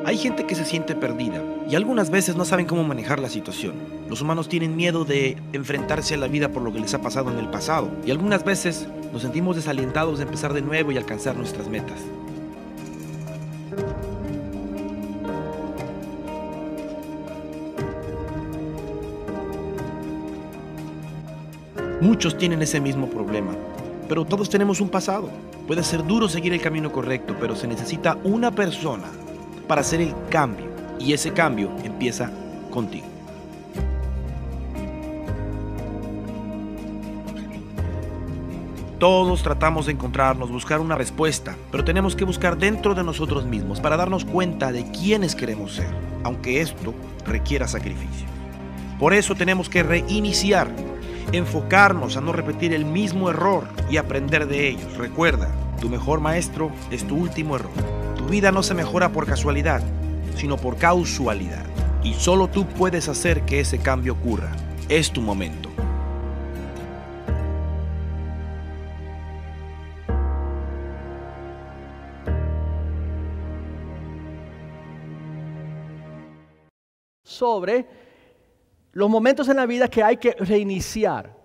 Hay gente que se siente perdida y algunas veces no saben cómo manejar la situación. Los humanos tienen miedo de enfrentarse a la vida por lo que les ha pasado en el pasado y algunas veces nos sentimos desalientados de empezar de nuevo y alcanzar nuestras metas. Muchos tienen ese mismo problema, pero todos tenemos un pasado. Puede ser duro seguir el camino correcto, pero se necesita una persona para hacer el cambio, y ese cambio empieza contigo. Todos tratamos de encontrarnos, buscar una respuesta, pero tenemos que buscar dentro de nosotros mismos para darnos cuenta de quiénes queremos ser, aunque esto requiera sacrificio. Por eso tenemos que reiniciar, enfocarnos a no repetir el mismo error y aprender de ellos. Recuerda, tu mejor maestro es tu último error. Tu vida no se mejora por casualidad, sino por causalidad. Y solo tú puedes hacer que ese cambio ocurra. Es tu momento. Sobre los momentos en la vida que hay que reiniciar.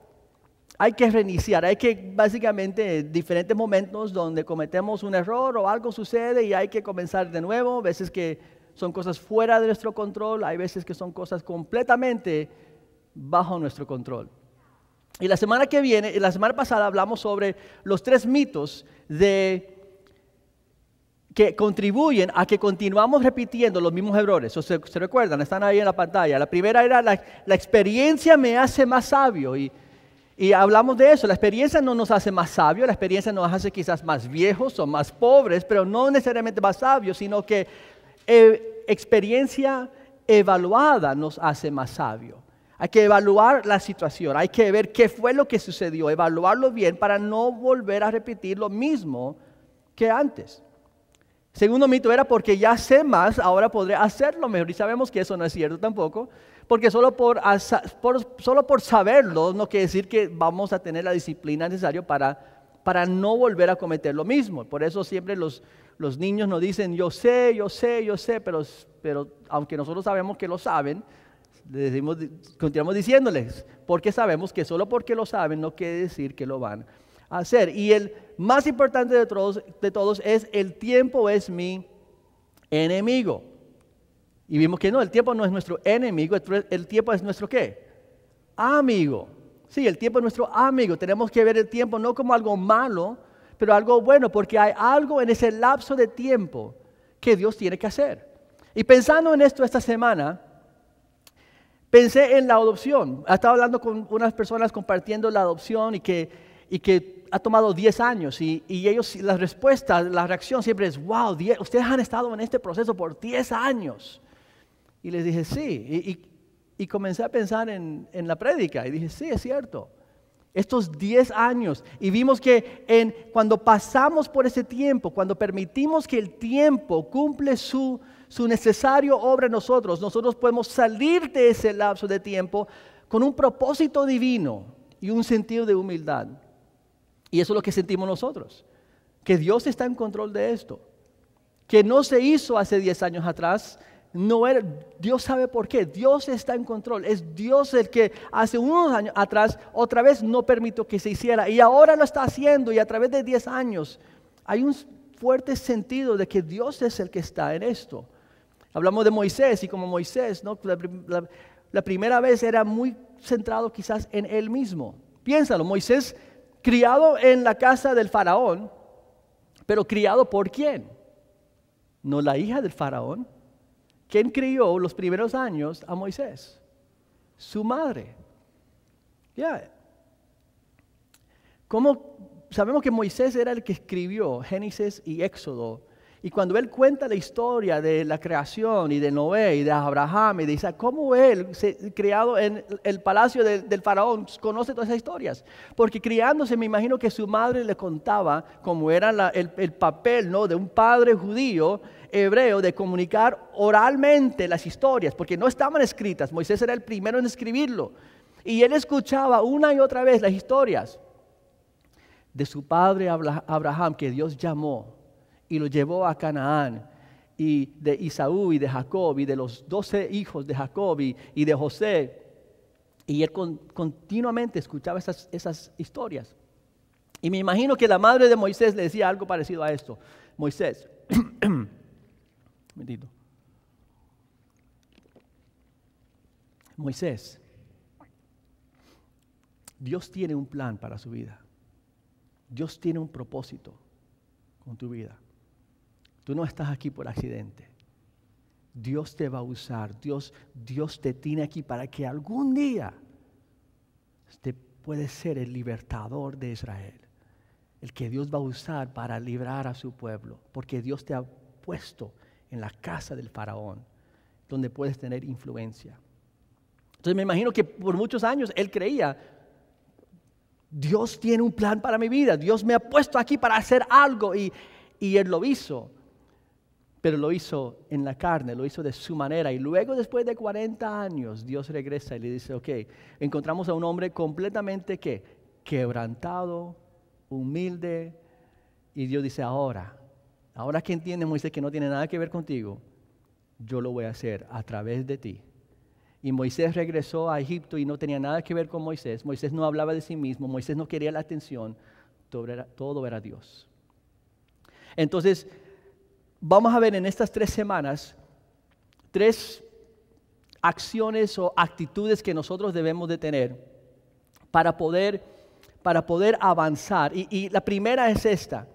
Hay que básicamente diferentes momentos donde cometemos un error o algo sucede y hay que comenzar de nuevo. A veces que son cosas fuera de nuestro control, hay veces que son cosas completamente bajo nuestro control. Y la semana pasada hablamos sobre los 3 mitos que contribuyen a que continuamos repitiendo los mismos errores. ¿Se recuerdan? Están ahí en la pantalla. La primera era la experiencia me hace más sabio. Y hablamos de eso. La experiencia no nos hace más sabios, la experiencia nos hace quizás más viejos o más pobres, pero no necesariamente más sabios, sino que experiencia evaluada nos hace más sabios. Hay que evaluar la situación, hay que ver qué fue lo que sucedió, evaluarlo bien para no volver a repetir lo mismo que antes. Segundo mito era porque ya sé más, ahora podré hacerlo mejor. Y sabemos que eso no es cierto tampoco, porque solo por saberlo no quiere decir que vamos a tener la disciplina necesaria para no volver a cometer lo mismo. Por eso siempre los niños nos dicen, yo sé, pero aunque nosotros sabemos que lo saben, continuamos diciéndoles, porque sabemos que solo porque lo saben no quiere decir que lo van a hacer. Y el más importante de todos es el tiempo es mi enemigo. Y vimos que no, el tiempo no es nuestro enemigo, el tiempo es nuestro ¿qué? Amigo. Sí, el tiempo es nuestro amigo. Tenemos que ver el tiempo no como algo malo, pero algo bueno, porque hay algo en ese lapso de tiempo que Dios tiene que hacer. Y pensando en esto esta semana, pensé en la adopción. Estaba hablando con unas personas compartiendo la adopción y que ha tomado 10 años y ellos, la respuesta, la reacción siempre es, wow, ustedes han estado en este proceso por 10 años. Y les dije, sí, y comencé a pensar en la prédica y dije, sí, es cierto. Estos 10 años, y vimos que cuando pasamos por ese tiempo, cuando permitimos que el tiempo cumple su necesario obra en nosotros podemos salir de ese lapso de tiempo con un propósito divino y un sentido de humildad. Y eso es lo que sentimos nosotros, que Dios está en control de esto, que no se hizo hace 10 años atrás, Dios sabe por qué, Dios está en control, es Dios el que hace unos años atrás otra vez no permitió que se hiciera y ahora lo está haciendo y a través de 10 años hay un fuerte sentido de que Dios es el que está en esto. Hablamos de Moisés y como Moisés, ¿no? La primera vez era muy centrado quizás en él mismo. Piénsalo, Moisés criado en la casa del faraón, pero criado ¿por quién? No la hija del faraón. ¿Quién crió los primeros años a Moisés? Su madre. Sabemos que Moisés era el que escribió Génesis y Éxodo. Y cuando él cuenta la historia de la creación y de Noé y de Abraham y de Isaac, cómo él, criado en el palacio del faraón, conoce todas esas historias. Porque criándose, me imagino que su madre le contaba cómo era el papel, ¿no?, de un padre judío, hebreo, de comunicar oralmente las historias, porque no estaban escritas. Moisés era el primero en escribirlo. Y él escuchaba una y otra vez las historias de su padre Abraham, que Dios llamó. y lo llevó a Canaán, y de Esaú y de Jacob, y de los 12 hijos de Jacob y de José. Y él continuamente escuchaba esas historias. Y me imagino que la madre de Moisés le decía algo parecido a esto. Moisés, bendito. Moisés, Dios tiene un plan para su vida. Dios tiene un propósito con tu vida. Tú no estás aquí por accidente. Dios te va a usar. Dios te tiene aquí para que algún día usted puede ser el libertador de Israel. El que Dios va a usar para librar a su pueblo. Porque Dios te ha puesto en la casa del faraón, donde puedes tener influencia. Entonces me imagino que por muchos años él creía, Dios tiene un plan para mi vida. Dios me ha puesto aquí para hacer algo. Y él lo hizo. Pero lo hizo en la carne, lo hizo de su manera. Y luego, después de 40 años, Dios regresa y le dice, ok, encontramos a un hombre completamente quebrantado, humilde. Y Dios dice, ahora que entiende Moisés que no tiene nada que ver contigo, yo lo voy a hacer a través de ti. Y Moisés regresó a Egipto y no tenía nada que ver con Moisés. Moisés no hablaba de sí mismo, Moisés no quería la atención, todo era Dios. Entonces, vamos a ver en estas 3 semanas 3 acciones o actitudes que nosotros debemos de tener para poder avanzar. Y la primera es esta.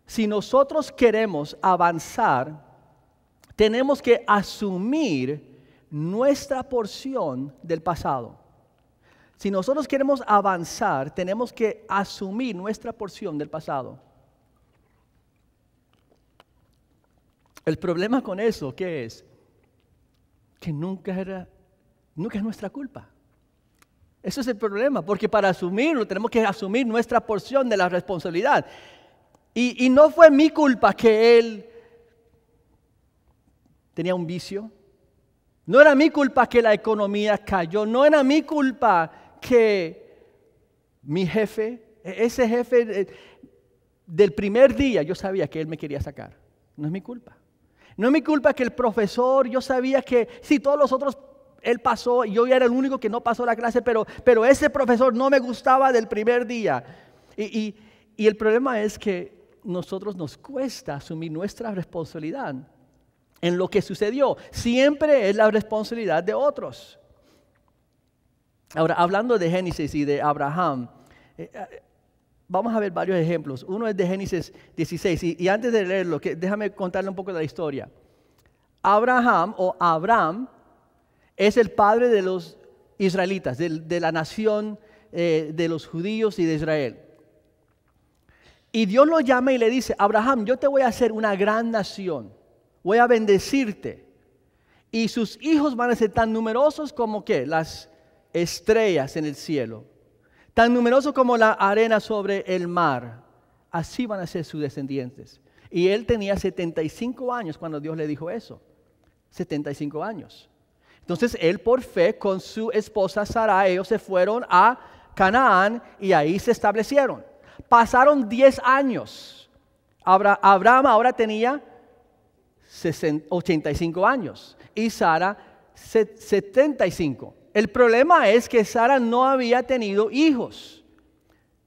Si nosotros queremos avanzar, tenemos que asumir nuestra porción del pasado. Si nosotros queremos avanzar, tenemos que asumir nuestra porción del pasado. El problema con eso, ¿qué es? Que nunca es nuestra culpa. Eso es el problema, porque para asumirlo tenemos que asumir nuestra porción de la responsabilidad. Y no fue mi culpa que él tenía un vicio. No era mi culpa que la economía cayó. No era mi culpa que mi jefe, ese jefe del primer día, yo sabía que él me quería sacar. No es mi culpa. No es mi culpa que el profesor, yo sabía que si todos los otros, él pasó y yo era el único que no pasó la clase, pero ese profesor no me gustaba del primer día. Y el problema es que nosotros nos cuesta asumir nuestra responsabilidad en lo que sucedió. Siempre es la responsabilidad de otros. Ahora, hablando de Génesis y de Abraham, vamos a ver varios ejemplos. Uno es de Génesis 16. Y antes de leerlo, déjame contarle un poco de la historia. Abraham es el padre de los israelitas, de la nación de los judíos y de Israel. Y Dios lo llama y le dice, Abraham, yo te voy a hacer una gran nación. Voy a bendecirte. Y sus hijos van a ser tan numerosos como las estrellas en el cielo. Tan numerosos como la arena sobre el mar. Así van a ser sus descendientes. Y él tenía 75 años cuando Dios le dijo eso. 75 años. Entonces él por fe con su esposa Sarai, ellos se fueron a Canaán y ahí se establecieron. Pasaron 10 años. Abraham ahora tenía 85 años y Sara 75. El problema es que Sara no había tenido hijos.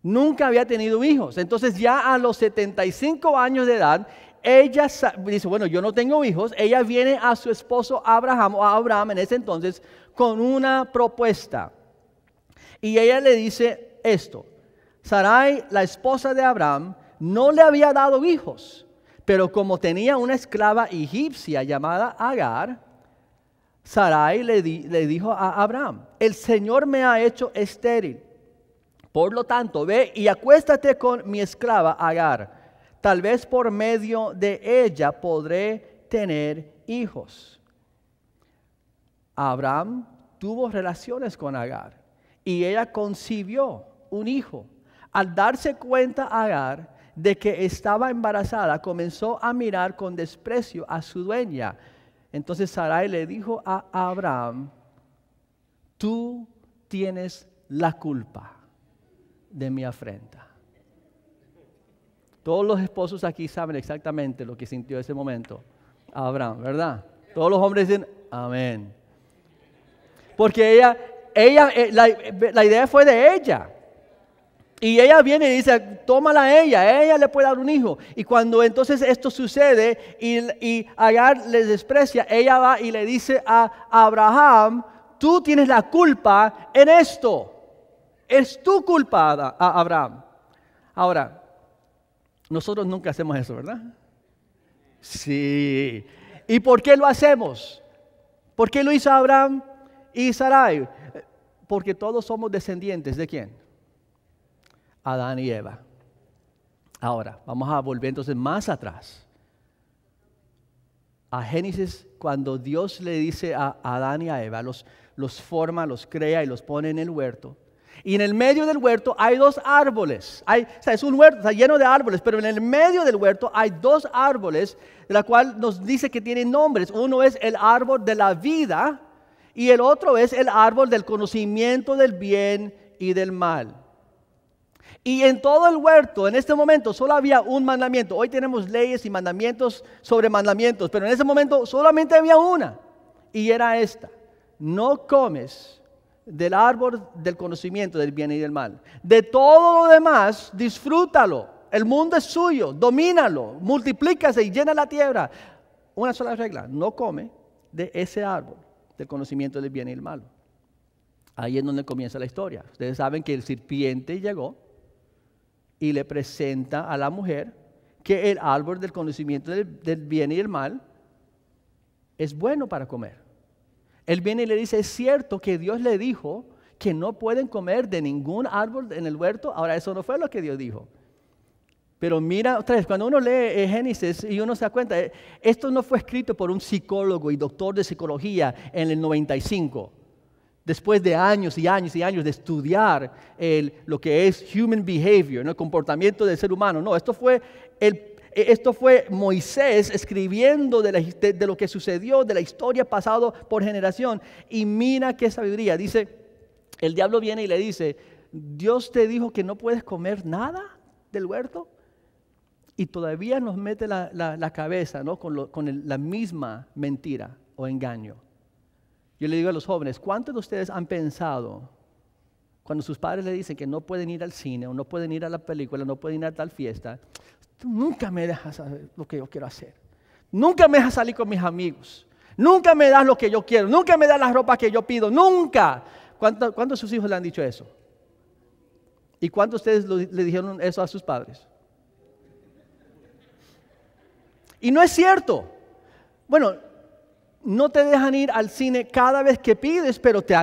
Nunca había tenido hijos. Entonces ya a los 75 años de edad, ella dice, bueno, yo no tengo hijos. Ella viene a su esposo Abraham, o a Abraham en ese entonces, con una propuesta. Y ella le dice esto. Sarai, la esposa de Abraham, no le había dado hijos. Pero como tenía una esclava egipcia llamada Agar, Sarai le dijo a Abraham, el Señor me ha hecho estéril. Por lo tanto, ve y acuéstate con mi esclava Agar. Tal vez por medio de ella podré tener hijos. Abraham tuvo relaciones con Agar y ella concibió un hijo. Al darse cuenta Agar de que estaba embarazada, comenzó a mirar con desprecio a su dueña. Entonces Sarai le dijo a Abraham, tú tienes la culpa de mi afrenta. Todos los esposos aquí saben exactamente lo que sintió ese momento Abraham, ¿verdad? Todos los hombres dicen, amén. Porque la idea fue de ella. Y ella viene y dice, tómala a ella le puede dar un hijo. Y cuando entonces esto sucede y Agar les desprecia, ella va y le dice a Abraham, tú tienes la culpa en esto. Es tu culpa, Abraham. Ahora, nosotros nunca hacemos eso, ¿verdad? Sí. ¿Y por qué lo hacemos? ¿Por qué lo hizo Abraham y Sarai? Porque todos somos descendientes ¿de quién? Adán y Eva. Ahora, vamos a volver entonces más atrás. A Génesis, cuando Dios le dice a Adán y a Eva, los forma, los crea y los pone en el huerto. Y en el medio del huerto hay dos árboles. Es un huerto, está lleno de árboles, pero en el medio del huerto hay dos árboles, de la cual nos dice que tienen nombres. Uno es el árbol de la vida y el otro es el árbol del conocimiento del bien y del mal. Y en todo el huerto, en este momento, solo había un mandamiento. Hoy tenemos leyes y mandamientos sobre mandamientos, pero en ese momento solamente había una. Y era esta: no comes del árbol del conocimiento del bien y del mal. De todo lo demás, disfrútalo. El mundo es suyo, domínalo, multiplícase y llena la tierra. Una sola regla: no come de ese árbol del conocimiento del bien y del mal. Ahí es donde comienza la historia. Ustedes saben que el serpiente llegó y le presenta a la mujer que el árbol del conocimiento del bien y del mal es bueno para comer. Él viene y le dice, es cierto que Dios le dijo que no pueden comer de ningún árbol en el huerto. Ahora, eso no fue lo que Dios dijo. Pero mira, otra vez, cuando uno lee Génesis y uno se da cuenta, esto no fue escrito por un psicólogo y doctor de psicología en el 95. Después de años y años y años de estudiar lo que es human behavior, ¿no? El comportamiento del ser humano. No, esto fue Moisés escribiendo de lo que sucedió, de la historia pasada por generación. Y mira qué sabiduría. Dice, el diablo viene y le dice, Dios te dijo que no puedes comer nada del huerto. Y todavía nos mete la cabeza, ¿no? con la misma mentira o engaño. Yo le digo a los jóvenes, ¿cuántos de ustedes han pensado cuando sus padres le dicen que no pueden ir al cine o no pueden ir a la película, no pueden ir a tal fiesta? Tú nunca me dejas saber lo que yo quiero hacer. Nunca me dejas salir con mis amigos. Nunca me das lo que yo quiero. Nunca me das la ropa que yo pido. Nunca. ¿Cuántos de sus hijos le han dicho eso? ¿Y cuántos de ustedes le dijeron eso a sus padres? Y no es cierto. Bueno, no te dejan ir al cine cada vez que pides, pero te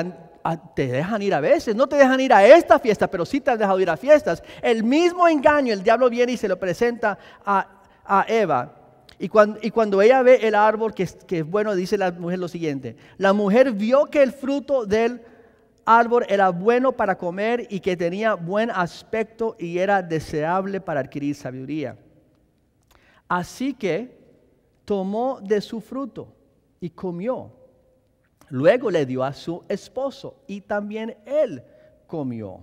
dejan ir a veces. No te dejan ir a esta fiesta, pero sí te han dejado ir a fiestas. El mismo engaño, el diablo viene y se lo presenta a Eva. Y cuando ella ve el árbol que es bueno, dice la mujer lo siguiente: la mujer vio que el fruto del árbol era bueno para comer y que tenía buen aspecto y era deseable para adquirir sabiduría. Así que tomó de su fruto y comió. Luego le dio a su esposo y también él comió.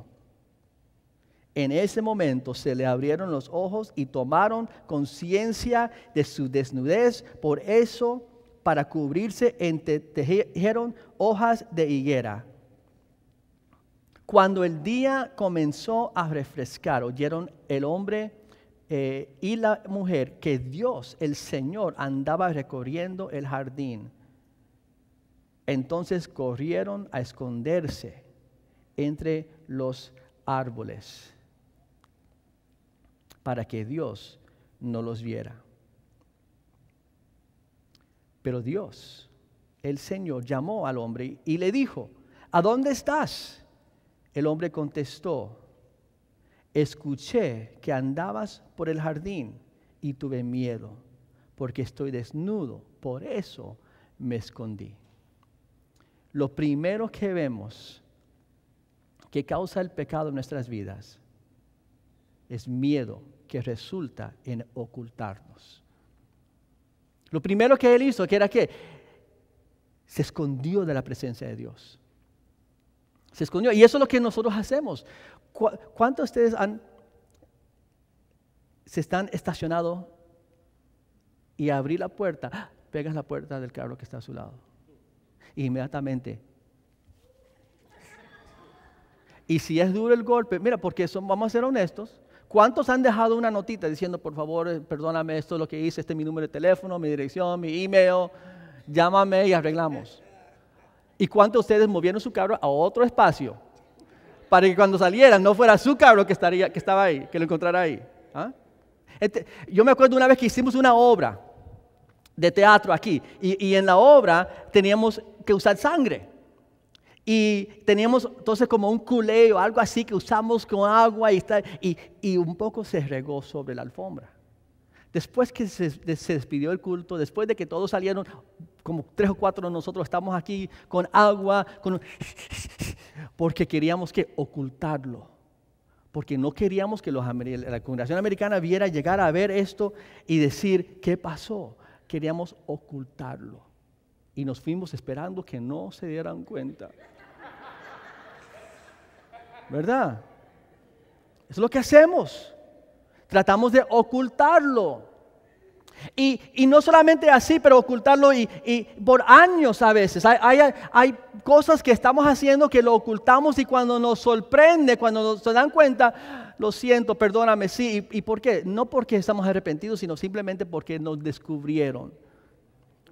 En ese momento se le abrieron los ojos y tomaron conciencia de su desnudez. Por eso, para cubrirse, tejieron hojas de higuera. Cuando el día comenzó a refrescar, oyeron el hombre y la mujer que Dios, el Señor, andaba recorriendo el jardín. Entonces corrieron a esconderse entre los árboles para que Dios no los viera. Pero Dios, el Señor, llamó al hombre y le dijo, ¿a dónde estás? El hombre contestó, escuché que andabas por el jardín y tuve miedo, porque estoy desnudo, por eso me escondí. Lo primero que vemos que causa el pecado en nuestras vidas es miedo que resulta en ocultarnos. Lo primero que él hizo, que era que se escondió de la presencia de Dios. Se escondió. Y eso es lo que nosotros hacemos. ¿Cuántos de ustedes se están estacionados y abrir la puerta, pegas la puerta del carro que está a su lado. Y inmediatamente. Y si es duro el golpe, mira, porque vamos a ser honestos. ¿Cuántos han dejado una notita diciendo, por favor, perdóname, esto es lo que hice, este es mi número de teléfono, mi dirección, mi email, llámame y arreglamos? ¿Y cuántos de ustedes movieron su carro a otro espacio para que cuando salieran no fuera su carro que estaba ahí, que lo encontrara ahí? ¿Ah? Yo me acuerdo una vez que hicimos una obra de teatro aquí y en la obra teníamos que usar sangre. Y teníamos entonces como un culé o algo así que usamos con agua y un poco se regó sobre la alfombra. Después que se despidió el culto, después de que todos salieron, como 3 o 4 de nosotros estamos aquí con agua, porque queríamos que ocultarlo. Porque no queríamos que la congregación americana viera llegar a ver esto y decir, ¿qué pasó? Queríamos ocultarlo. Y nos fuimos esperando que no se dieran cuenta. ¿Verdad? Eso es lo que hacemos. Tratamos de ocultarlo. Y no solamente así, pero ocultarlo y por años a veces. Hay cosas que estamos haciendo que lo ocultamos y cuando nos sorprende, cuando se dan cuenta, lo siento, perdóname, sí. ¿Y por qué? No porque estamos arrepentidos, sino simplemente porque nos descubrieron.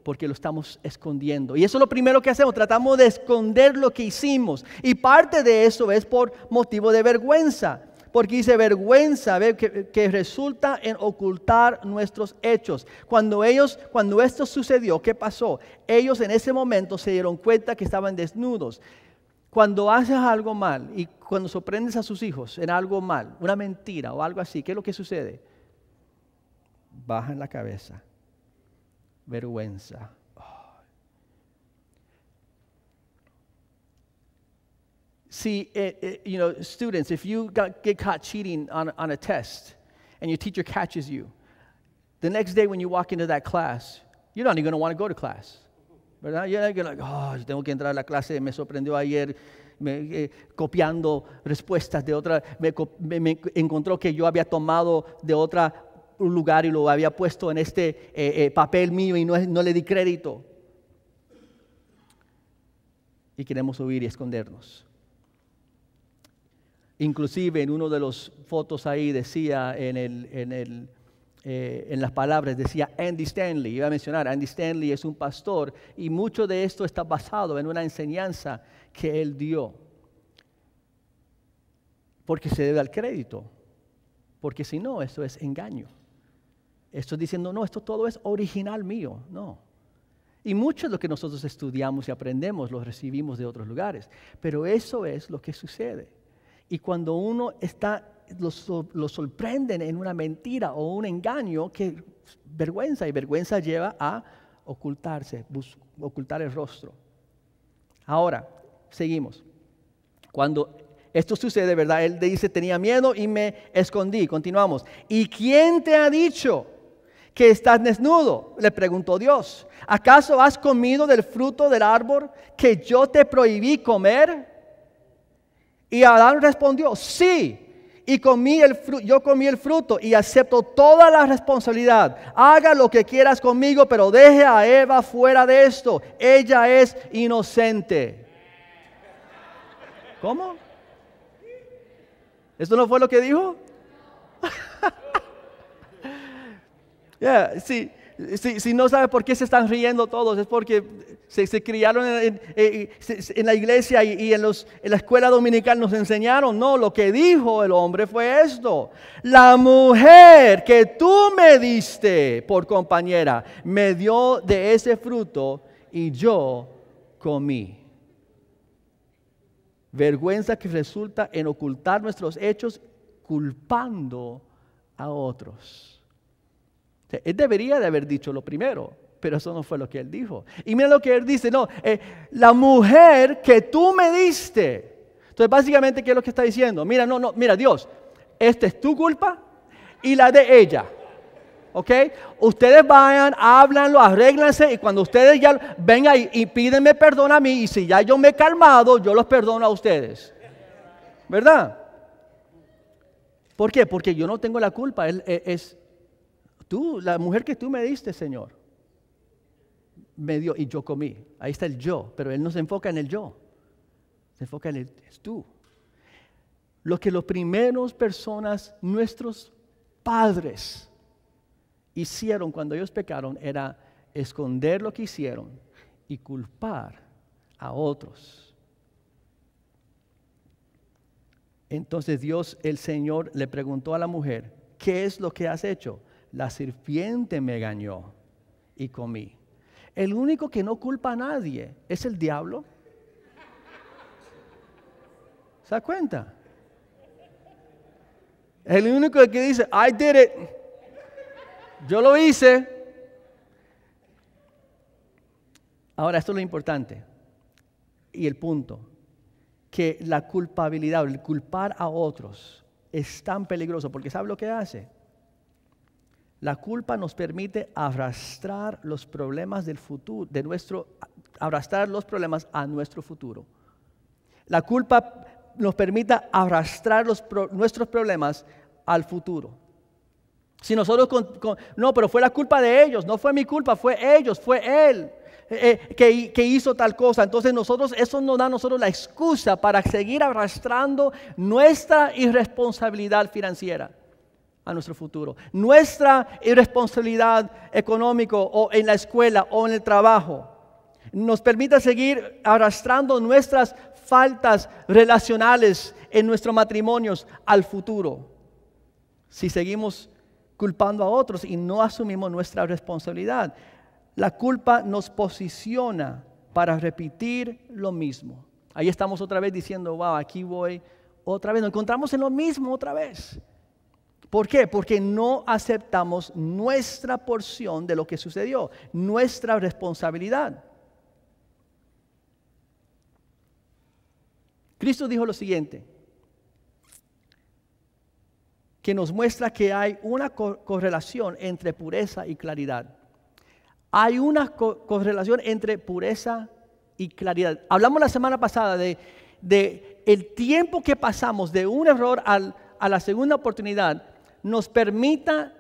Porque lo estamos escondiendo. Y eso es lo primero que hacemos, tratamos de esconder lo que hicimos. Y parte de eso es por motivo de vergüenza. Porque dice vergüenza que resulta en ocultar nuestros hechos. Cuando esto sucedió, ¿qué pasó? Ellos en ese momento se dieron cuenta que estaban desnudos. Cuando haces algo mal y cuando sorprendes a sus hijos en algo mal, una mentira o algo así, ¿qué es lo que sucede? Bajan la cabeza. Vergüenza. See, students, if you get caught cheating on a test and your teacher catches you, the next day when you walk into that class, you're not even going to want to go to class. ¿Verdad? You're not going to yo tengo que entrar a la clase, me sorprendió ayer copiando respuestas de otra, me encontró que yo había tomado de otra lugar y lo había puesto en este papel mío y no le di crédito. Y queremos huir y escondernos. Inclusive en uno de los fotos ahí decía en las palabras, decía Andy Stanley. Iba a mencionar, Andy Stanley es un pastor y mucho de esto está basado en una enseñanza que él dio. Porque se debe al crédito. Porque si no, eso es engaño. Estoy diciendo, no, esto todo es original mío. No. Y mucho de lo que nosotros estudiamos y aprendemos lo recibimos de otros lugares. Pero eso es lo que sucede. Y cuando uno lo sorprenden en una mentira o un engaño, que vergüenza, y vergüenza lleva a ocultarse, ocultar el rostro. Ahora, seguimos. Cuando esto sucede, ¿verdad? Él dice, tenía miedo y me escondí. Continuamos. ¿Y quién te ha dicho que estás desnudo? Le preguntó Dios. ¿Acaso has comido del fruto del árbol que yo te prohibí comer? Y Adán respondió, sí, y yo comí el fruto y acepto toda la responsabilidad. Haga lo que quieras conmigo, pero deje a Eva fuera de esto. Ella es inocente. ¿Cómo? ¿Esto no fue lo que dijo? Si no sabe por qué se están riendo todos, es porque se criaron en la iglesia y en la escuela dominical nos enseñaron. No, lo que dijo el hombre fue esto: la mujer que tú me diste por compañera me dio de ese fruto y yo comí. Vergüenza que resulta en ocultar nuestros hechos culpando a otros. Él debería de haber dicho lo primero, pero eso no fue lo que él dijo. Y mira lo que él dice, no, la mujer que tú me diste. Entonces básicamente, ¿qué es lo que está diciendo? Mira Dios, esta es tu culpa y la de ella. ¿Ok? Ustedes vayan, háblanlo, arréglense y cuando ustedes ya vengan y pídenme perdón a mí y si ya yo me he calmado, yo los perdono a ustedes. ¿Verdad? ¿Por qué? Porque yo no tengo la culpa. Es tú, la mujer que tú me diste, Señor, me dio y yo comí. Ahí está el yo, pero Él no se enfoca en el yo. Se enfoca en el es tú. Lo que los primeros personas, nuestros padres, hicieron cuando ellos pecaron era esconder lo que hicieron y culpar a otros. Entonces Dios, el Señor, le preguntó a la mujer, ¿qué es lo que has hecho? La serpiente me engañó y comí. El único que no culpa a nadie es el diablo. ¿Se da cuenta? El único que dice, I did it. Yo lo hice. Ahora, esto es lo importante y el punto, que la culpabilidad, el culpar a otros es tan peligroso, porque ¿sabe lo que hace? La culpa nos permite arrastrar los problemas del futuro, arrastrar los problemas a nuestro futuro. La culpa nos permite arrastrar nuestros problemas al futuro. Si nosotros, no, pero fue la culpa de ellos, no fue mi culpa, fue ellos, fue él que hizo tal cosa. Entonces eso nos da a nosotros la excusa para seguir arrastrando nuestra irresponsabilidad financiera a nuestro futuro, nuestra irresponsabilidad económica o en la escuela o en el trabajo. Nos permite seguir arrastrando nuestras faltas relacionales en nuestros matrimonios al futuro. Si seguimos culpando a otros y no asumimos nuestra responsabilidad, la culpa nos posiciona para repetir lo mismo. Ahí estamos otra vez diciendo, wow, aquí voy otra vez. Nos encontramos en lo mismo otra vez. ¿Por qué? Porque no aceptamos nuestra porción de lo que sucedió, nuestra responsabilidad. Cristo dijo lo siguiente, que nos muestra que hay una correlación entre pureza y claridad. Hay una correlación entre pureza y claridad. Hablamos la semana pasada de el tiempo que pasamos de un error a la segunda oportunidad nos permita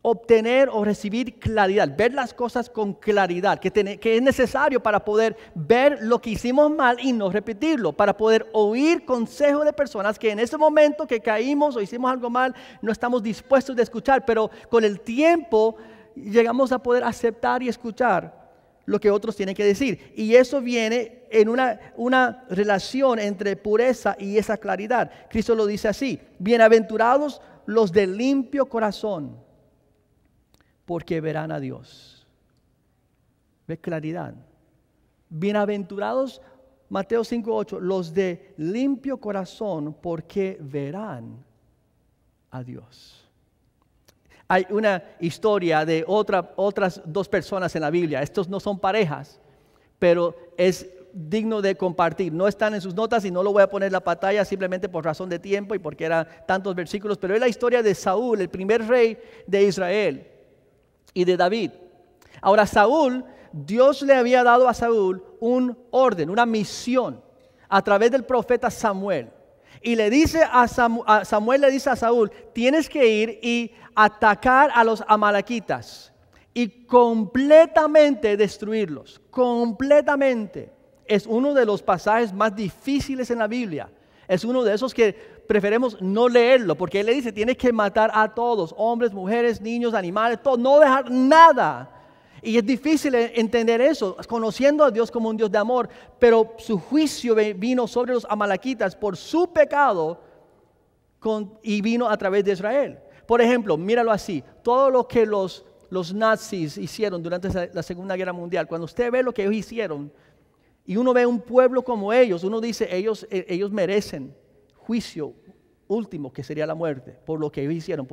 obtener o recibir claridad, ver las cosas con claridad, que es necesario para poder ver lo que hicimos mal y no repetirlo, para poder oír consejos de personas que en ese momento que caímos o hicimos algo mal no estamos dispuestos a escuchar, pero con el tiempo llegamos a poder aceptar y escuchar lo que otros tienen que decir. Y eso viene en una relación entre pureza y esa claridad. Cristo lo dice así, bienaventurados los de limpio corazón, porque verán a Dios. ¿Ve claridad? Bienaventurados, Mateo 5:8, los de limpio corazón, porque verán a Dios. Hay una historia de otras dos personas en la Biblia. Estos no son parejas, pero es digno de compartir. No están en sus notas y no lo voy a poner en la pantalla simplemente por razón de tiempo y porque eran tantos versículos, pero es la historia de Saúl, el primer rey de Israel, y de David. Ahora Saúl, Dios le había dado a Saúl un orden, una misión a través del profeta Samuel. Y le dice Samuel le dice a Saúl, tienes que ir y atacar a los amalequitas y completamente destruirlos, completamente. Es uno de los pasajes más difíciles en la Biblia. Es uno de esos que preferimos no leerlo, porque él le dice, tienes que matar a todos, hombres, mujeres, niños, animales, todo, no dejar nada. Y es difícil entender eso, conociendo a Dios como un Dios de amor, pero su juicio vino sobre los amalequitas por su pecado y vino a través de Israel. Por ejemplo, míralo así, todo lo que los nazis hicieron durante la Segunda Guerra Mundial, cuando usted ve lo que ellos hicieron, y uno ve un pueblo como ellos, uno dice, ellos merecen juicio último, que sería la muerte, por lo que ellos hicieron.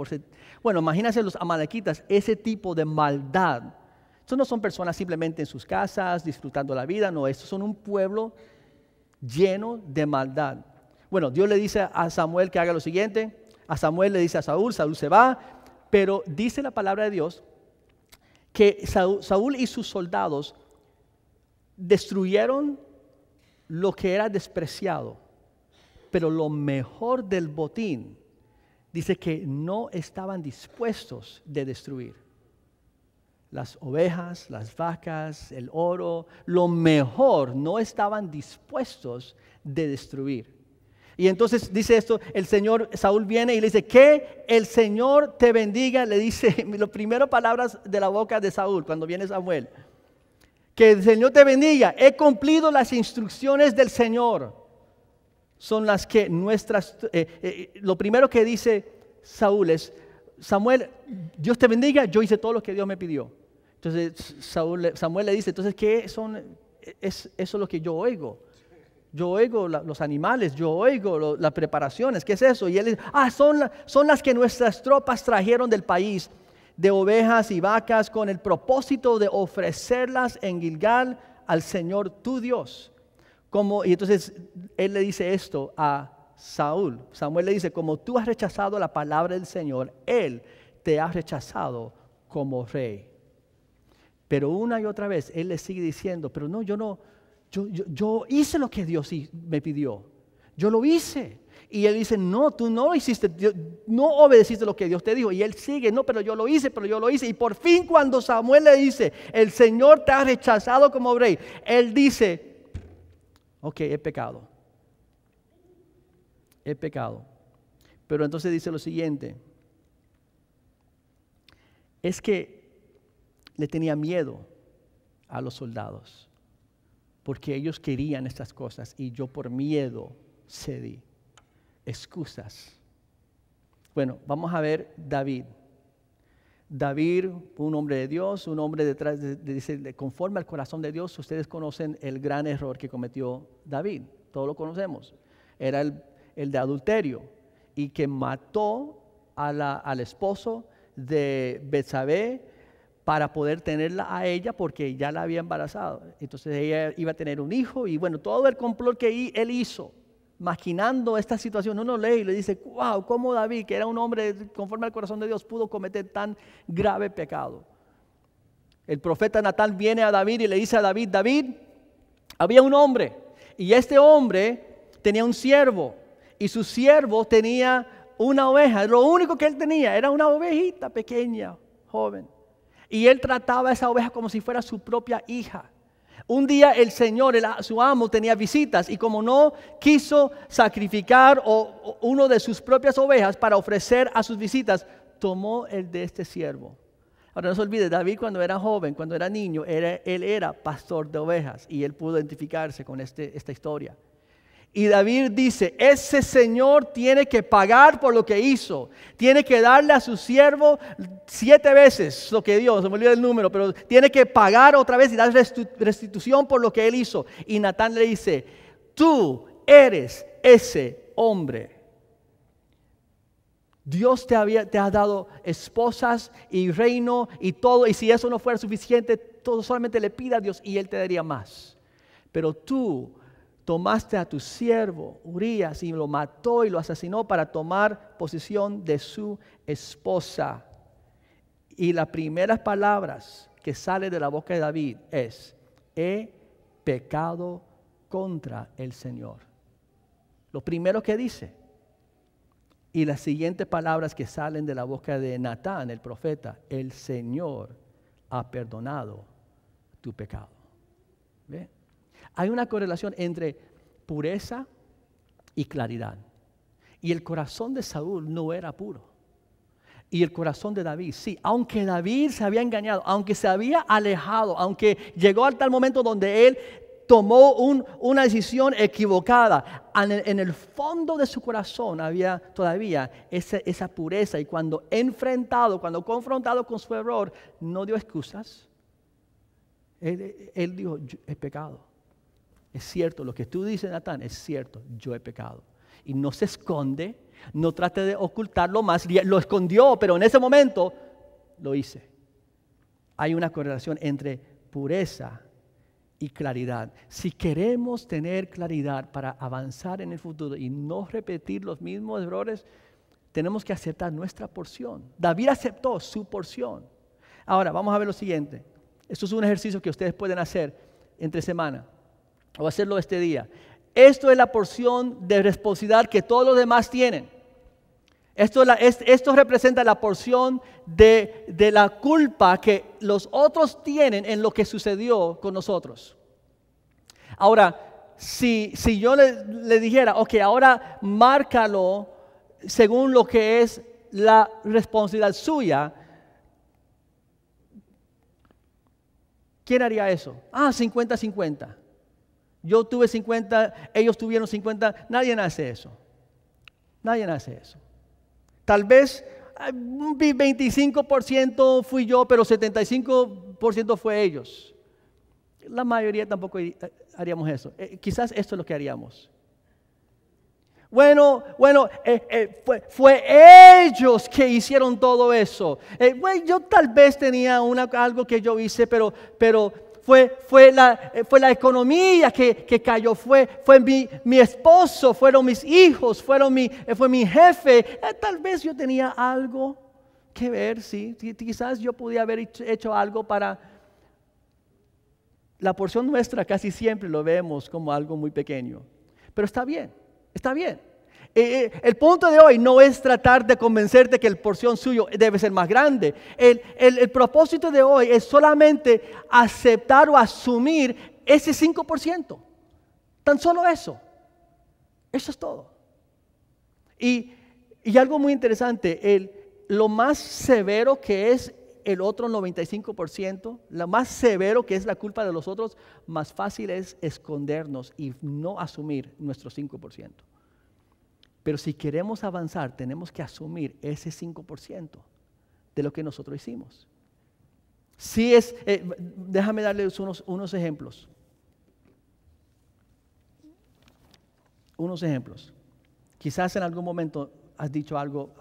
Bueno, imagínense los amalequitas, ese tipo de maldad. Estos no son personas simplemente en sus casas, disfrutando la vida, no, estos son un pueblo lleno de maldad. Bueno, Dios le dice a Samuel que haga lo siguiente, a Samuel le dice a Saúl, Saúl se va, pero dice la palabra de Dios que Saúl y sus soldados destruyeron lo que era despreciado, pero lo mejor del botín dice que no estaban dispuestos de destruir. Las ovejas, las vacas, el oro, lo mejor no estaban dispuestos de destruir. Y entonces dice esto, el Señor, Saúl viene y le dice, que el Señor te bendiga, le dice, las primeras palabras de la boca de Saúl cuando viene Samuel. Que el Señor te bendiga, he cumplido las instrucciones del Señor. Son las que lo primero que dice Saúl es, Samuel, Dios te bendiga, yo hice todo lo que Dios me pidió. Entonces Samuel le dice, entonces, ¿qué son? Eso es lo que yo oigo. Yo oigo los animales, yo oigo las preparaciones, ¿qué es eso? Y él dice, son las que nuestras tropas trajeron del país, de ovejas y vacas, con el propósito de ofrecerlas en Gilgal al Señor tu Dios. Y entonces él le dice esto a Saúl. Samuel le dice, como tú has rechazado la palabra del Señor, Él te ha rechazado como rey. Pero una y otra vez Él le sigue diciendo, pero no, yo hice lo que Dios me pidió. Yo lo hice. Y él dice, no, tú no hiciste, no obedeciste lo que Dios te dijo. Y él sigue, no, pero yo lo hice. Y por fin cuando Samuel le dice, el Señor te ha rechazado como rey, él dice, ok, he pecado. He pecado. Pero entonces dice lo siguiente, es que le tenía miedo a los soldados, porque ellos querían estas cosas y yo por miedo cedí. Excusas. Bueno, vamos a ver David. David, un hombre de Dios, un hombre detrás dice, conforme al corazón de Dios. Ustedes conocen el gran error que cometió David, todos lo conocemos. Era el de adulterio y que mató al esposo de Betsabé para poder tenerla a ella porque ya la había embarazado. Entonces ella iba a tener un hijo y bueno, todo el complot que él hizo, maquinando esta situación, uno lee y le dice, wow, cómo David, que era un hombre conforme al corazón de Dios, pudo cometer tan grave pecado. El profeta Natán viene a David y le dice a David, David, había un hombre y este hombre tenía un siervo y su siervo tenía una oveja. Lo único que él tenía era una ovejita pequeña, joven. Y él trataba a esa oveja como si fuera su propia hija. Un día el Señor, su amo, tenía visitas y como no quiso sacrificar uno de sus propias ovejas para ofrecer a sus visitas, tomó el de este siervo. Ahora no se olvide, David cuando era joven, cuando era niño, él era pastor de ovejas y él pudo identificarse con esta historia. Y David dice, ese señor tiene que pagar por lo que hizo. Tiene que darle a su siervo 7 veces lo que dio, se me olvidó el número, pero tiene que pagar otra vez y dar restitución por lo que él hizo. Y Natán le dice, tú eres ese hombre. Dios te ha dado esposas y reino y todo, y si eso no fuera suficiente, todo solamente le pida a Dios y Él te daría más. Pero tú tomaste a tu siervo Urías y lo mató y lo asesinó para tomar posesión de su esposa. Y las primeras palabras que salen de la boca de David es, he pecado contra el Señor. Lo primero que dice. Y las siguientes palabras que salen de la boca de Natán, el profeta, el Señor ha perdonado tu pecado. ¿Ve? Hay una correlación entre pureza y claridad. Y el corazón de Saúl no era puro. Y el corazón de David, sí, aunque David se había engañado, aunque se había alejado, aunque llegó al tal momento donde él tomó una decisión equivocada, en el fondo de su corazón había todavía esa pureza. Y cuando confrontado con su error, no dio excusas. Él dijo, he pecado. Es cierto, lo que tú dices, Natán, es cierto, yo he pecado. Y no se esconde, no trate de ocultarlo más, lo escondió, pero en ese momento lo hice. Hay una correlación entre pureza y claridad. Si queremos tener claridad para avanzar en el futuro y no repetir los mismos errores, tenemos que aceptar nuestra porción. David aceptó su porción. Ahora, vamos a ver lo siguiente. Esto es un ejercicio que ustedes pueden hacer entre semana o hacerlo este día. Esto es la porción de responsabilidad que todos los demás tienen. Esto representa la porción de la culpa que los otros tienen en lo que sucedió con nosotros. Ahora, si yo le dijera, ok, ahora márcalo según lo que es la responsabilidad suya, ¿quién haría eso? 50-50. Yo tuve 50, ellos tuvieron 50. Nadie hace eso. Nadie hace eso. Tal vez 25% fui yo, pero 75% fue ellos. La mayoría tampoco haríamos eso. Quizás esto es lo que haríamos. Bueno, fue ellos que hicieron todo eso. Yo tal vez tenía algo que yo hice, pero fue la economía que cayó, fue mi esposo, fueron mis hijos, fue mi jefe. Tal vez yo tenía algo que ver, sí. Quizás yo podía haber hecho algo para... La porción nuestra casi siempre lo vemos como algo muy pequeño. Pero está bien, está bien. El punto de hoy no es tratar de convencerte que el porción suyo debe ser más grande. El propósito de hoy es solamente aceptar o asumir ese 5%. Tan solo eso. Eso es todo. Y algo muy interesante, lo más severo que es el otro 95%, lo más severo que es la culpa de los otros, más fácil es escondernos y no asumir nuestro 5%. Pero si queremos avanzar, tenemos que asumir ese 5% de lo que nosotros hicimos. Sí déjame darles unos ejemplos. Unos ejemplos. Quizás en algún momento has dicho algo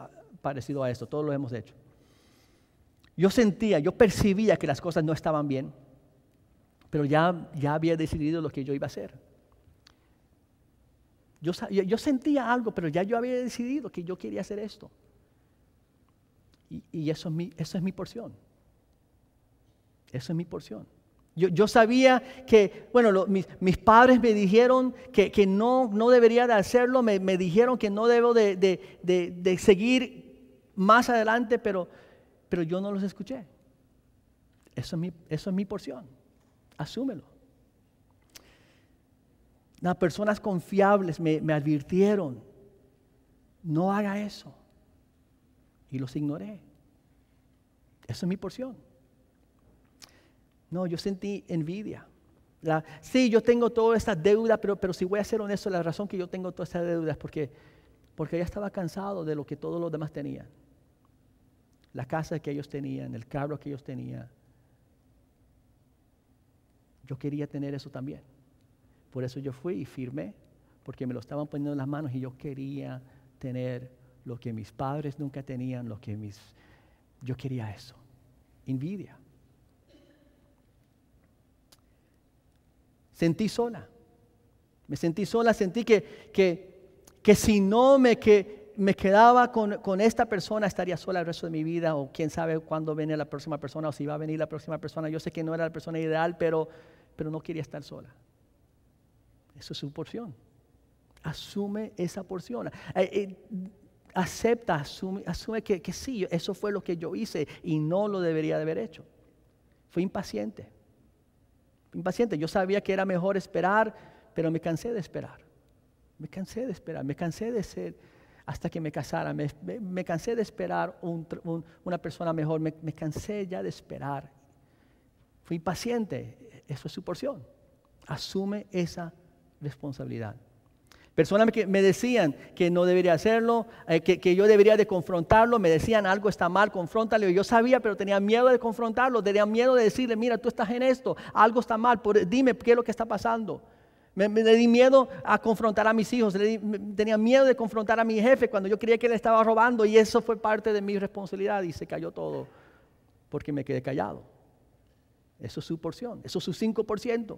parecido a esto, todos lo hemos hecho. Yo percibía que las cosas no estaban bien, pero ya había decidido lo que yo iba a hacer. Yo sentía algo, pero ya yo había decidido que yo quería hacer esto. Y eso es mi porción. Eso es mi porción. Yo sabía que, mis padres me dijeron que no debería de hacerlo, me dijeron que no debo de seguir más adelante, pero yo no los escuché. Eso es mi porción. Asúmelo. Las personas confiables me advirtieron, no haga eso. Y los ignoré. Eso es mi porción. No, yo sentí envidia. Sí, yo tengo toda esta deuda, pero si voy a ser honesto, la razón que yo tengo toda esta deuda es porque ya estaba cansado de lo que todos los demás tenían. La casa que ellos tenían, el carro que ellos tenían. Yo quería tener eso también. Por eso yo fui y firmé, porque me lo estaban poniendo en las manos y yo quería tener lo que mis padres nunca tenían, yo quería eso. Envidia. Sentí sola. Me sentí sola, sentí que si no me quedaba con esta persona, estaría sola el resto de mi vida, o quién sabe cuándo viene la próxima persona, o si va a venir la próxima persona. Yo sé que no era la persona ideal, pero no quería estar sola. Eso es su porción. Asume esa porción. Acepta, asume que sí, eso fue lo que yo hice y no lo debería de haber hecho. Fui impaciente. Yo sabía que era mejor esperar, pero me cansé de esperar. Me cansé de ser hasta que me casara. Me cansé de esperar una persona mejor. Me cansé ya de esperar. Fui impaciente. Eso es su porción. Asume esa responsabilidad. Personas que me decían que no debería hacerlo, que yo debería de confrontarlo, me decían algo está mal, confróntalo. Yo sabía, pero tenía miedo de confrontarlo, tenía miedo de decirle, mira, tú estás en esto, algo está mal, dime qué es lo que está pasando. Me di miedo a confrontar a mis hijos, tenía miedo de confrontar a mi jefe cuando yo creía que él estaba robando, y eso fue parte de mi responsabilidad y se cayó todo porque me quedé callado. Eso es su porción, eso es su 5%.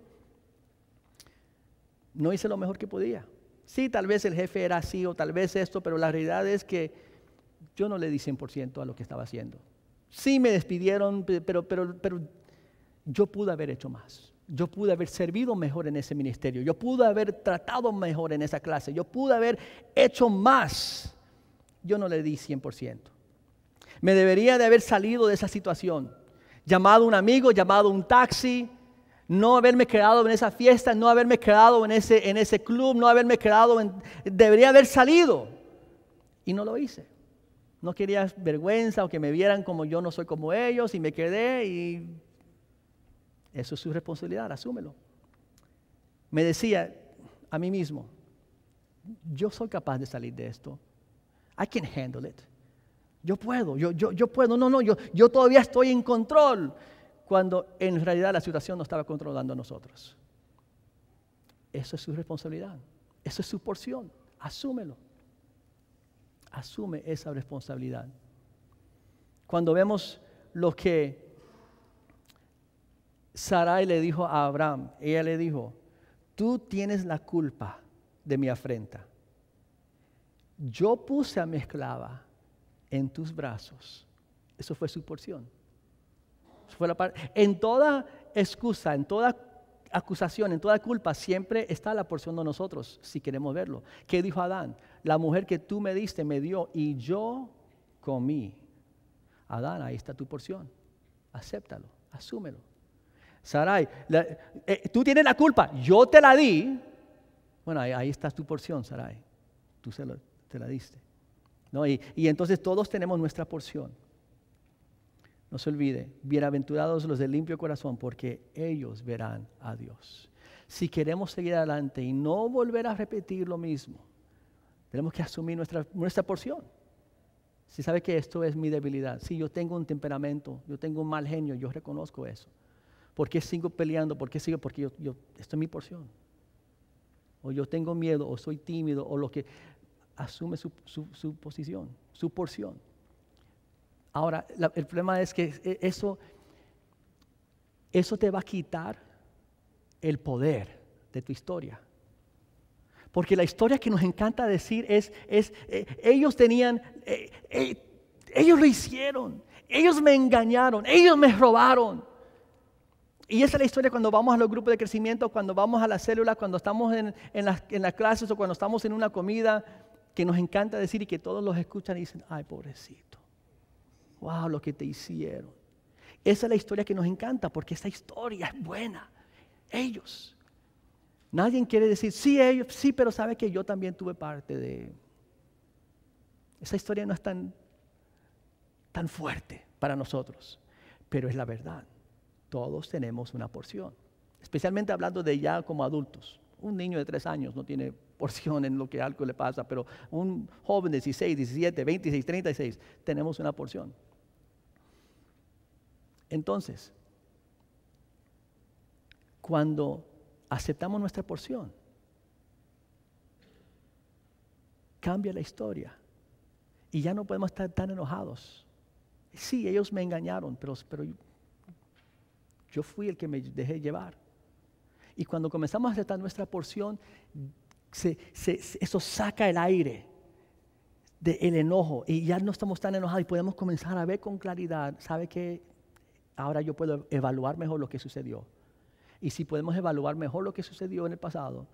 No hice lo mejor que podía. Sí, tal vez el jefe era así o tal vez esto, pero la realidad es que yo no le di 100% a lo que estaba haciendo. Sí me despidieron, pero yo pude haber hecho más. Yo pude haber servido mejor en ese ministerio. Yo pude haber tratado mejor en esa clase. Yo pude haber hecho más Yo no le di 100%. Me debería de haber salido de esa situación. Llamado a un amigo, llamado a un taxi, no haberme quedado en esa fiesta, no haberme quedado en ese club, no haberme quedado debería haber salido. Y no lo hice. No quería vergüenza o que me vieran como yo no soy como ellos y me quedé y eso es su responsabilidad, asúmelo. Me decía a mí mismo, yo soy capaz de salir de esto. I can handle it. Yo puedo, yo puedo. No, yo todavía estoy en control. Cuando en realidad la situación no estaba controlando a nosotros. Eso es su responsabilidad. Eso es su porción. Asúmelo. Asume esa responsabilidad. Cuando vemos lo que Sarai le dijo a Abraham, ella le dijo, tú tienes la culpa de mi afrenta. Yo puse a mi esclava en tus brazos. Eso fue su porción. Eso fue en toda excusa, en toda acusación, en toda culpa, siempre está la porción de nosotros, si queremos verlo. ¿Qué dijo Adán? La mujer que tú me diste me dio y yo comí. Adán, ahí está tu porción. Acéptalo, asúmelo. Sarai, tú tienes la culpa, yo te la di. Bueno, ahí está tu porción, Sarai. Tú te la diste. ¿No? Y entonces todos tenemos nuestra porción. No se olvide, bienaventurados los de limpio corazón, porque ellos verán a Dios. Si queremos seguir adelante y no volver a repetir lo mismo, tenemos que asumir nuestra porción. Si sabe que esto es mi debilidad, si yo tengo un temperamento, yo tengo un mal genio, yo reconozco eso. ¿Por qué sigo peleando? ¿Por qué sigo? Porque esto es mi porción. O yo tengo miedo, o soy tímido, o lo que... Asume su posición, su porción. Ahora, el problema es que eso te va a quitar el poder de tu historia. Porque la historia que nos encanta decir es ellos tenían, ellos lo hicieron, ellos me engañaron, ellos me robaron. Y esa es la historia cuando vamos a los grupos de crecimiento, cuando vamos a las células, cuando estamos en las clases o cuando estamos en una comida, que nos encanta decir y que todos los escuchan y dicen, ay, pobrecito, wow, lo que te hicieron. Esa es la historia que nos encanta porque esa historia es buena. Ellos. Nadie quiere decir, sí, ellos, sí, pero sabe que yo también tuve parte de... Esa historia no es tan fuerte para nosotros, pero es la verdad. Todos tenemos una porción, especialmente hablando de ya como adultos. Un niño de 3 años no tiene porción en lo que algo le pasa, pero un joven de 16, 17, 26, 36, tenemos una porción. Entonces, cuando aceptamos nuestra porción, cambia la historia y ya no podemos estar tan enojados. Sí, ellos me engañaron, pero yo fui el que me dejé llevar. Y cuando comenzamos a aceptar nuestra porción, eso saca el aire del enojo y ya no estamos tan enojados y podemos comenzar a ver con claridad. ¿Sabe qué? Ahora yo puedo evaluar mejor lo que sucedió. Y si podemos evaluar mejor lo que sucedió en el pasado,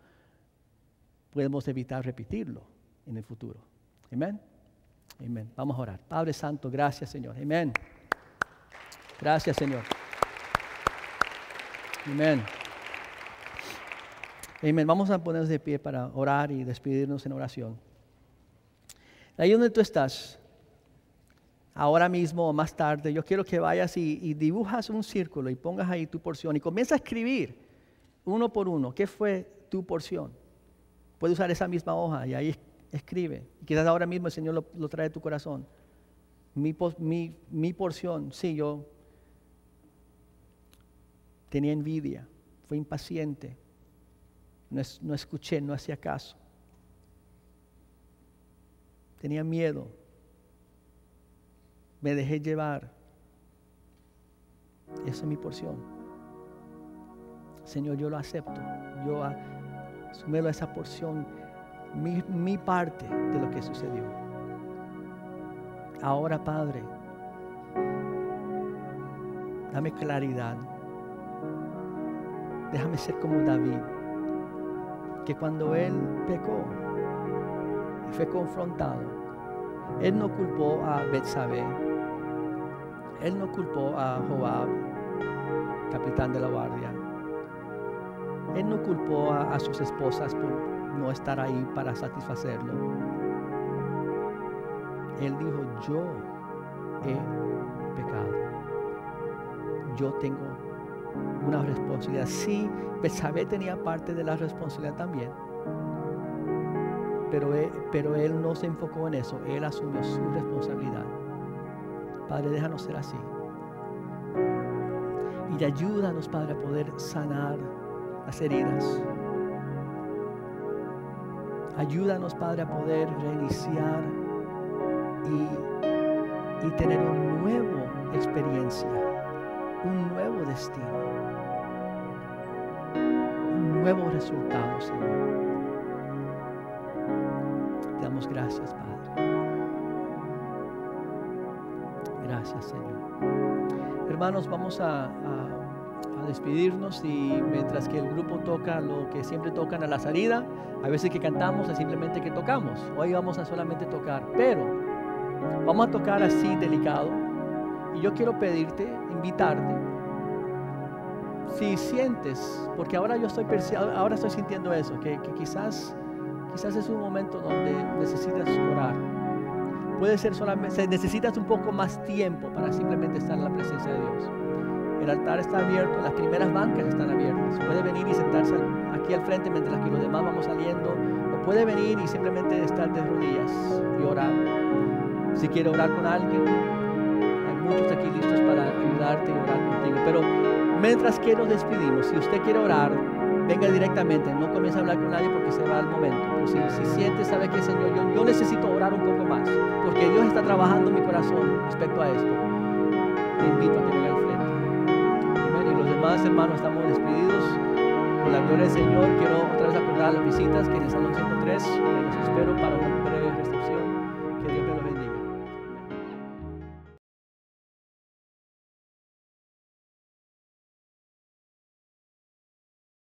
podemos evitar repetirlo en el futuro. Amén. Amén. Vamos a orar. Padre Santo, gracias, Señor. Amén. Gracias, Señor. Amén. Amén. Vamos a ponernos de pie para orar y despedirnos en oración. Ahí donde tú estás, ahora mismo o más tarde, yo quiero que vayas y dibujas un círculo y pongas ahí tu porción y comienza a escribir uno por uno. ¿Qué fue tu porción? Puedes usar esa misma hoja y ahí escribe. Quizás ahora mismo el Señor lo trae a tu corazón. Mi porción, sí, yo tenía envidia, fui impaciente, no escuché, no hacía caso. Tenía miedo, me dejé llevar. Esa es mi porción. Señor, yo lo acepto. Yo asumo esa porción, mi parte de lo que sucedió. Ahora, Padre, dame claridad. Déjame ser como David, que cuando él pecó y fue confrontado, Él no culpó a Betsabé. Él no culpó a Joab, capitán de la guardia. Él no culpó a sus esposas por no estar ahí para satisfacerlo. Él dijo, yo he pecado. Yo tengo una responsabilidad. Sí, Betsabé tenía parte de la responsabilidad también. Pero él no se enfocó en eso. Él asumió su responsabilidad. Padre, déjanos ser así. Y ayúdanos, Padre, a poder sanar las heridas. Ayúdanos, Padre, a poder reiniciar y tener una nueva experiencia, un nuevo destino, un nuevo resultado, Señor. Te damos gracias, Padre. Gracias, Señor. Hermanos, vamos a despedirnos, y mientras que el grupo toca lo que siempre tocan a la salida, a veces que cantamos es simplemente que tocamos. Hoy vamos a solamente tocar, pero vamos a tocar así delicado, y yo quiero pedirte, invitarte, si sientes, porque ahora estoy sintiendo eso, que quizás es un momento donde necesitas orar. Puede ser solamente, necesitas un poco más tiempo para simplemente estar en la presencia de Dios. El altar está abierto, las primeras bancas están abiertas. Puede venir y sentarse aquí al frente mientras que los demás vamos saliendo, o puede venir y simplemente estar de rodillas y orar. Si quiere orar con alguien, hay muchos aquí listos para ayudarte y orar contigo. Pero mientras que nos despedimos, si usted quiere orar, venga directamente, no comience a hablar con nadie porque se va al momento. Pero si siente, sabe que Señor, yo necesito orar un poco más, porque Dios está trabajando en mi corazón respecto a esto, te invito a que venga al frente. Amén. Y los demás hermanos, estamos despedidos con la gloria del Señor. Quiero otra vez acordar las visitas que en el Salón 103 los espero para una breve recepción.